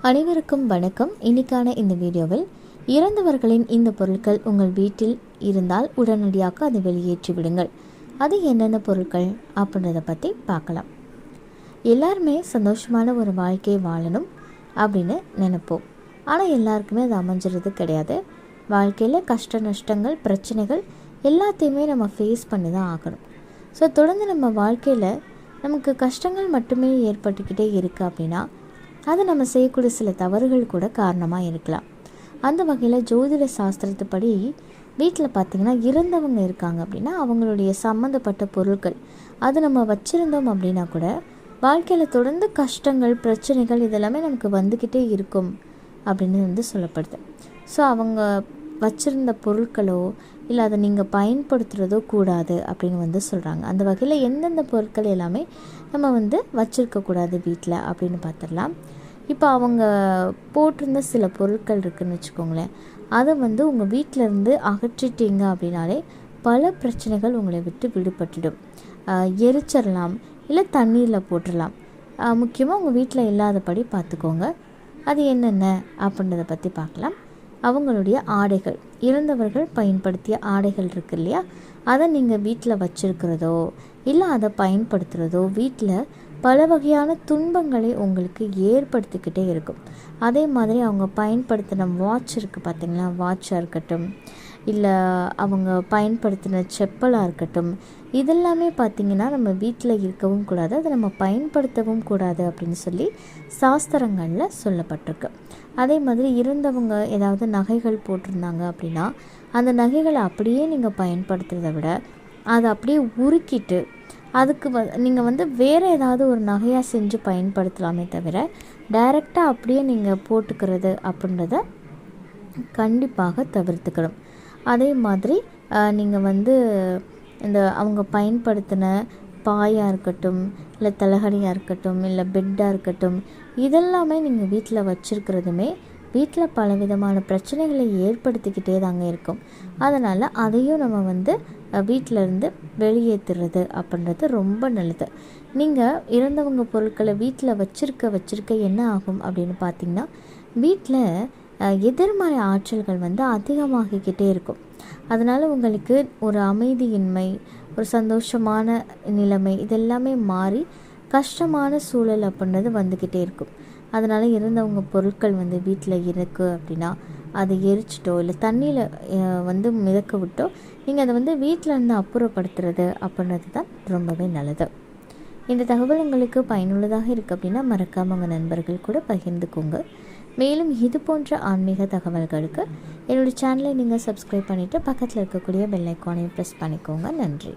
அனைவருக்கும் வணக்கம். இன்னைக்கான இந்த வீடியோவில் இறந்தவர்களின் இந்த பொருட்கள் உங்கள் வீட்டில் இருந்தால் உடனடியாக அதை வெளியேற்றி விடுங்கள். அது என்னென்ன பொருட்கள் அப்படின்றத பற்றி பார்க்கலாம். எல்லாருமே சந்தோஷமான ஒரு வாழ்க்கையை வாழணும் அப்படின்னு நினைப்போம். ஆனால் எல்லாருக்குமே அது அமைஞ்சிறது கிடையாது. வாழ்க்கையில் கஷ்ட நஷ்டங்கள், பிரச்சனைகள் எல்லாத்தையுமே நம்ம ஃபேஸ் பண்ணி தான் ஆகணும். ஸோ தொடர்ந்து நம்ம வாழ்க்கையில் நமக்கு கஷ்டங்கள் மட்டுமே ஏற்பட்டுக்கிட்டே இருக்குது அப்படின்னா அது நம்ம செய்யக்கூடிய சில தவறுகள் கூட காரணமாக இருக்கலாம். அந்த வகையில் ஜோதிட சாஸ்திரத்துப்படி வீட்டில் பார்த்திங்கன்னா இறந்தவங்க இருக்காங்க அப்படின்னா அவங்களுடைய சம்மந்தப்பட்ட பொருட்கள் அது நம்ம வச்சுருந்தோம் அப்படின்னா கூட வாழ்க்கையில் தொடர்ந்து கஷ்டங்கள், பிரச்சனைகள் இதெல்லாமே நமக்கு வந்துக்கிட்டே இருக்கும் அப்படின்னு சொல்லப்படுது. ஸோ அவங்க வச்சுருந்த பொருட்களோ இல்லை அதை நீங்கள் பயன்படுத்துகிறதோ கூடாது அப்படின்னு சொல்கிறாங்க. அந்த வகையில் எந்தெந்த பொருட்கள் எல்லாமே நம்ம வச்சுருக்கக்கூடாது வீட்டில் அப்படின்னு பார்த்துடலாம். இப்போ அவங்க போட்டிருந்த சில பொருட்கள் இருக்குதுன்னு வச்சுக்கோங்களேன், அதை உங்கள் வீட்டிலேருந்து அகற்றிட்டீங்க அப்படின்னாலே பல பிரச்சனைகள் உங்களை விட்டு விடுபட்டுடும். எரிச்சிடலாம், இல்லை தண்ணீரில் போட்டுடலாம். முக்கியமாக உங்கள் வீட்டில் இல்லாதபடி பார்த்துக்கோங்க. அது என்னென்ன அப்படின்றத பற்றி பார்க்கலாம். அவங்களுடைய ஆடைகள், இறந்தவர்கள் பயன்படுத்திய ஆடைகள் இருக்கு இல்லையா, அதை நீங்கள் வீட்டில் வச்சுருக்கிறதோ இல்லை அதை பயன்படுத்துகிறதோ வீட்டில் பல வகையான துன்பங்களை உங்களுக்கு ஏற்படுத்திக்கிட்டே இருக்கும். அதே மாதிரி அவங்க பயன்படுத்தின வாட்ச் இருக்குது பார்த்திங்களா, வாட்சாக இருக்கட்டும் இல்லை அவங்க பயன்படுத்தின செப்பலாக இருக்கட்டும், இதெல்லாமே பார்த்திங்கன்னா நம்ம வீட்டில் இருக்கவும் கூடாது, அதை நம்ம பயன்படுத்தவும் கூடாது அப்படின்னு சொல்லி சாஸ்திரங்களில் சொல்லப்பட்டிருக்கு. அதே மாதிரி இருந்தவங்க ஏதாவது நகைகள் போட்டிருந்தாங்க அப்படின்னா அந்த நகைகளை அப்படியே நீங்கள் பயன்படுத்துகிறத விட அதை அப்படியே உருக்கிட்டு அதுக்கு நீங்கள் வேறு ஏதாவது ஒரு நகையாக செஞ்சு பயன்படுத்தலாமே தவிர டைரெக்டாக அப்படியே நீங்கள் போட்டுக்கிறது அப்படின்றத கண்டிப்பாக தவிர்த்துக்கணும். அதே மாதிரி நீங்கள் இந்த அவங்க பயன்படுத்தின பாயாக இருக்கட்டும் இல்லை தலகணியாக இருக்கட்டும் இல்லை பெட்டாக இருக்கட்டும், இதெல்லாமே நீங்கள் வீட்டில் வச்சுருக்கிறதுமே வீட்டில் பலவிதமான பிரச்சனைகளை ஏற்படுத்திக்கிட்டே தாங்க இருக்கும். அதனால் அதையும் நம்ம வீட்டிலேருந்து வெளியேற்றுறது அப்படின்றது ரொம்ப நல்லது. நீங்கள் இறந்தவங்க பொருட்களை வீட்டில் வச்சுருக்க என்ன ஆகும் அப்படின்னு பார்த்திங்கன்னா வீட்டில் எதிர்மறை ஆற்றல்கள் அதிகமாகிக்கிட்டே இருக்கும். அதனால் உங்களுக்கு ஒரு அமைதியின்மை, ஒரு சந்தோஷமான நிலைமை இதெல்லாமே மாறி கஷ்டமான சூழல் அப்படின்றது வந்துக்கிட்டே இருக்கும். அதனால் இருந்தவங்க பொருட்கள் வீட்டில் இருக்குது அப்படின்னா அதை எரிச்சிட்டோ இல்லை தண்ணியில் மிதக்க விட்டோ நீங்கள் அதை வீட்டில் இருந்து அப்புறப்படுத்துறது அப்படின்றது தான் ரொம்பவே நல்லது. இந்த தகவல் உங்களுக்கு பயனுள்ளதாக இருக்குது அப்படின்னா மறக்காமல் உங்கள் நண்பர்கள் கூட பகிர்ந்துக்கோங்க. மேலும் இது போன்ற ஆன்மீக தகவல்களுக்கு என்னுடைய சேனலை நீங்கள் சப்ஸ்கிரைப் பண்ணிவிட்டு பக்கத்தில் இருக்கக்கூடிய பெல் ஐக்கானையும் ப்ரெஸ் பண்ணிக்கோங்க. நன்றி.